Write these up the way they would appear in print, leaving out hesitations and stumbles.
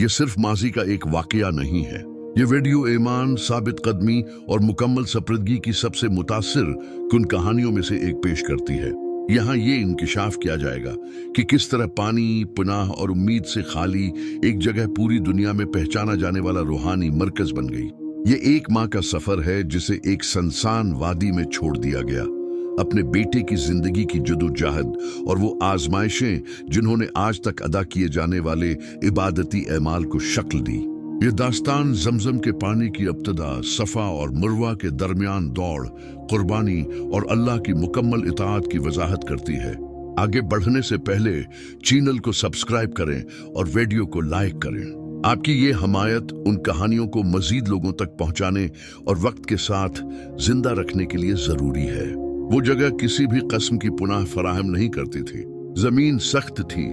ये सिर्फ माजी का एक वाकया नहीं है। ये वीडियो ईमान, साबित कदमी और मुकम्मल सप्रेदगी की सबसे मुतासिर कुन कहानियों में से एक पेश करती है। यहाँ ये इंकिशाफ किया जाएगा कि किस तरह पानी, पनाह और उम्मीद से खाली एक जगह पूरी दुनिया में पहचाना जाने वाला रूहानी मरकज बन गई। ये एक माँ का सफर है जिसे एक सनसान वादी में छोड़ दिया गया, अपने बेटे की जिंदगी की जदोजहद और वो आजमाइशें जिन्होंने आज तक अदा किए जाने वाले इबादती एमाल को शक्ल दी। ये दास्तान जमजम के पानी की इब्तिदा, सफा और मरवा के दरमियान दौड़, कुर्बानी और अल्लाह की मुकम्मल इताअत की वजाहत करती है। आगे बढ़ने से पहले चैनल को सब्सक्राइब करें और वीडियो को लाइक करें। आपकी ये हमायत उन कहानियों को मजीद लोगों तक पहुंचाने और वक्त के साथ जिंदा रखने के लिए जरूरी है। वो जगह किसी भी किस्म की पुनाह फराहम नहीं करती थी। जमीन सख्त थी,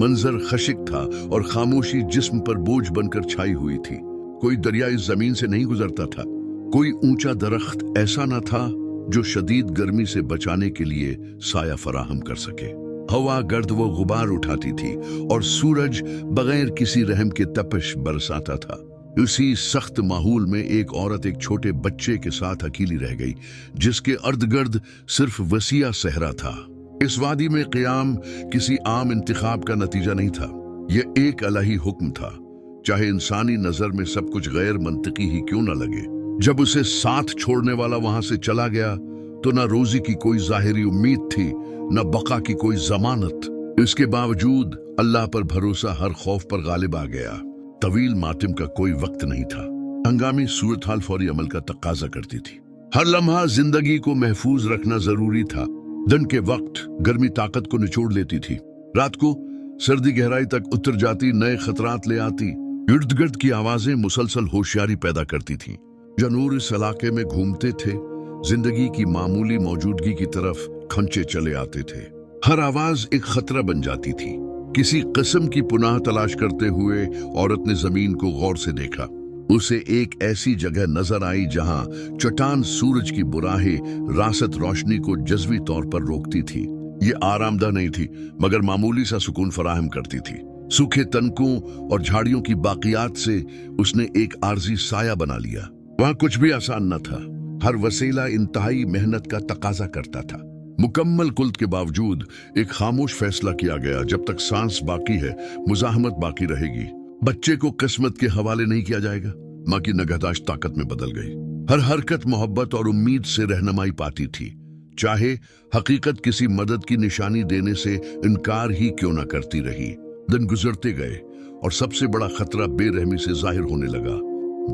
मंजर खशिक था और खामोशी जिस्म पर बोझ बनकर छाई हुई थी। कोई दरिया इस जमीन से नहीं गुजरता था। कोई ऊंचा दरख्त ऐसा न था जो शदीद गर्मी से बचाने के लिए साया फराहम कर सके। हवा गर्द व गुबार उठाती थी और सूरज बगैर किसी रहम के तपिश बरसाता था। उसी सख्त माहौल में एक औरत एक छोटे बच्चे के साथ अकेली रह गई, जिसके अर्द-गिर्द सिर्फ वसीया सहरा था। इस वादी में क़याम किसी आम इंतखाब का नतीजा नहीं था। यह एक इलाही हुक्म था, चाहे इंसानी नजर में सब कुछ गैर मंतकी ही क्यों न लगे। जब उसे साथ छोड़ने वाला वहां से चला गया तो न रोजी की कोई जाहिरी उम्मीद थी, न बका की कोई जमानत। इसके बावजूद अल्लाह पर भरोसा हर खौफ पर गालिब आ गया। तवील मातिम का कोई वक्त नहीं था। हंगामी सूरत हाल फौरी अमल का तकाजा करती थी। हर लम्हा जिंदगी को महफूज रखना जरूरी था। दिन के वक्त गर्मी ताकत को निचोड़ लेती थी, रात को सर्दी गहराई तक उतर जाती, नए खतरात ले आती। इर्द गिर्द की आवाजें मुसलसल होशियारी पैदा करती थीं। जनूर इस इलाके में घूमते थे, जिंदगी की मामूली मौजूदगी की तरफ खंचे चले आते थे। हर आवाज एक खतरा बन जाती थी। किसी किस्म की पुनाह तलाश करते हुए औरत ने जमीन को गौर से देखा। उसे एक ऐसी जगह नजर आई जहां चट्टान सूरज की बुराहें रासत रोशनी को जज्वी तौर पर रोकती थी। ये आरामदा नहीं थी, मगर मामूली सा सुकून फराहम करती थी। सूखे तनकों और झाड़ियों की बाकियात से उसने एक आर्जी साया बना लिया। वहां कुछ भी आसान न था। हर वसीला इंतहाई मेहनत का तकाजा करता था। मुकम्मल कुल्त के बावजूद एक खामोश फैसला किया गया, जब तक सांस बाकी है मुजाहमत बाकी रहेगी। बच्चे को किस्मत के हवाले नहीं किया जाएगा। माँ की नगहदाश्त ताकत में बदल गई। हर हरकत मोहब्बत और उम्मीद से रहनुमाई पाती थी, चाहे हकीकत किसी मदद की निशानी देने से इनकार ही क्यों न करती रही। दिन गुजरते गए और सबसे बड़ा खतरा बेरहमी से जाहिर होने लगा।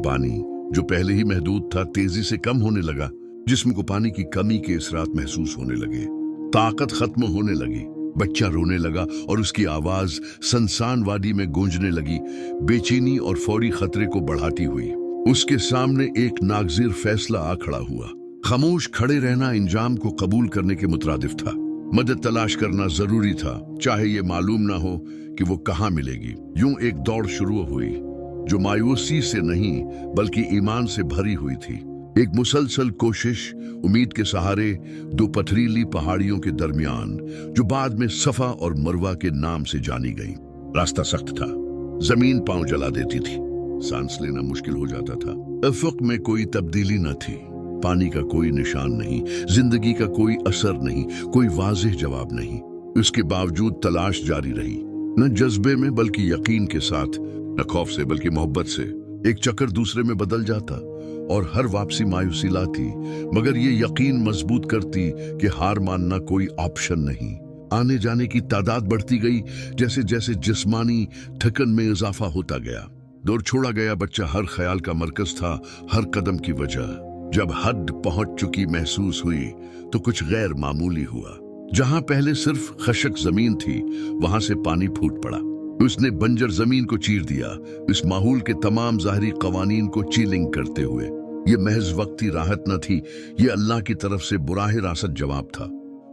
पानी जो पहले ही महदूद था तेजी से कम होने लगा। जिस्म को पानी की कमी के असरात महसूस होने लगे। ताकत खत्म होने लगी। बच्चा रोने लगा और उसकी आवाज सनसान वादी में गूंजने लगी, बेचैनी और फौरी खतरे को बढ़ाती हुई। उसके सामने एक नागजीर फैसला आ खड़ा हुआ। खामोश खड़े रहना इंजाम को कबूल करने के मुतरादिफ था। मदद तलाश करना जरूरी था, चाहे ये मालूम ना हो कि वो कहाँ मिलेगी। यूं एक दौड़ शुरू हुई जो मायूसी से नहीं बल्कि ईमान से भरी हुई थी। एक मुसलसल कोशिश, उम्मीद के सहारे दो पथरीली पहाड़ियों के दरमियान, जो बाद में सफा और मरवा के नाम से जानी गई। रास्ता सख्त था, जमीन पांव जला देती थी, सांस लेना मुश्किल हो जाता था। अफक में कोई तब्दीली न थी, पानी का कोई निशान नहीं, जिंदगी का कोई असर नहीं, कोई वाज़ेह जवाब नहीं। इसके बावजूद तलाश जारी रही, न जज्बे में बल्कि यकीन के साथ, न खौफ से बल्कि मोहब्बत से। एक चक्कर दूसरे में बदल जाता और हर वापसी मायूसी लाती, मगर ये यकीन मजबूत करती कि हार मानना कोई ऑप्शन नहीं। आने जाने की तादाद बढ़ती गई, जैसे जैसे जिस्मानी थकन में इजाफा होता गया। दूर छोड़ा गया बच्चा हर ख्याल का मरकज था, हर कदम की वजह। जब हद पहुंच चुकी महसूस हुई तो कुछ गैर मामूली हुआ। जहां पहले सिर्फ खशक जमीन थी, वहां से पानी फूट पड़ा। उसने बंजर जमीन को चीर दिया, इस माहौल के तमाम ज़ाहरी कवानीन को चीलिंग करते हुए। ये महज वक्ती राहत न थी, ये अल्लाह की तरफ से बुराहे रासत जवाब था।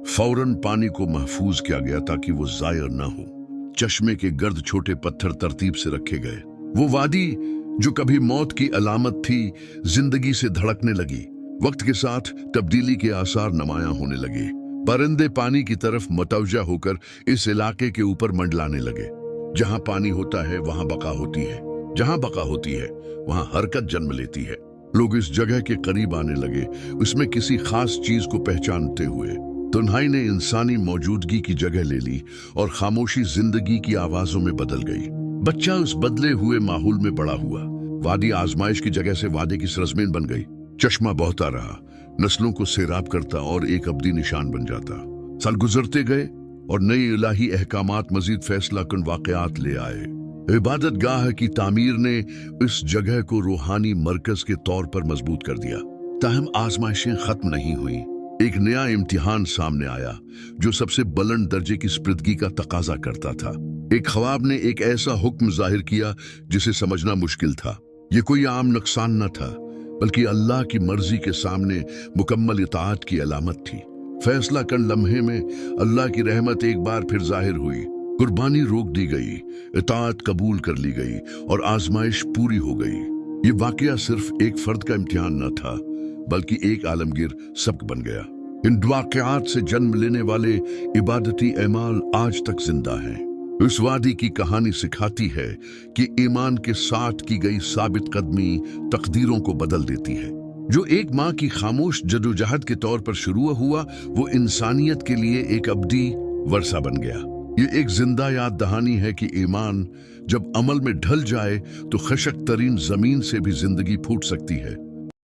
फौरन पानी को महफूज किया गया ताकि वो जायर न हो। चश्मे के गर्द छोटे पत्थर तरतीब से रखे गए। वो वादी जो कभी मौत की अलामत थी, जिंदगी से धड़कने लगी। वक्त के साथ तब्दीली के आसार नुमायां होने लगे। परिंदे पानी की तरफ मुतवज्जा होकर इस इलाके के ऊपर मंडलाने लगे। जहां पानी होता है वहां बका होती है, जहां बका होती है वहां हरकत जन्म लेती है। लोग इस जगह के करीब आने लगे, उसमें किसी खास चीज को पहचानते हुए। तन्हाई ने इंसानी मौजूदगी की जगह ले ली और खामोशी जिंदगी की आवाजों में बदल गई। बच्चा उस बदले हुए माहौल में बड़ा हुआ। वादी आजमाइश की जगह से वादे की सरजमीन बन गई। चश्मा बहता रहा, नस्लों को सैराब करता और एक अब्दी निशान बन जाता। साल गुजरते गए और नई इलाही अहकामात मजीद फैसला कुन वाकयात ले आए। इबादत गाह की तामीर ने इस जगह को रूहानी मरकज के तौर पर मजबूत कर दिया। ताहम आजमाइशें खत्म नहीं हुई। एक नया इम्तिहान सामने आया जो सबसे बुलंद दर्जे की स्पर्धगी का तकाजा करता था। एक ख्वाब ने एक ऐसा हुक्म जाहिर किया जिसे समझना मुश्किल था। ये कोई आम नुकसान न था, बल्कि अल्लाह की मर्जी के सामने मुकम्मल इताअत की अलामत थी। फैसला कन लम्हे में अल्लाह की रहमत एक बार फिर जाहिर हुई। कुर्बानी रोक दी गई, इताअत कबूल कर ली गई और आजमाइश पूरी हो गई। ये वाकया सिर्फ एक फर्द का इम्तिहान न था, बल्कि एक आलमगीर सबक बन गया। इन वाकयात से जन्म लेने वाले इबादती एमाल आज तक जिंदा हैं। इस वादी की कहानी सिखाती है कि ईमान के साथ की गई साबित कदमी तकदीरों को बदल देती है। जो एक माँ की खामोश जदोजहद के तौर पर शुरू हुआ, वो इंसानियत के लिए एक अब्दी वर्षा बन गया। ये एक जिंदा याद दहानी है कि ईमान जब अमल में ढल जाए तो खशक तरीन जमीन से भी जिंदगी फूट सकती है।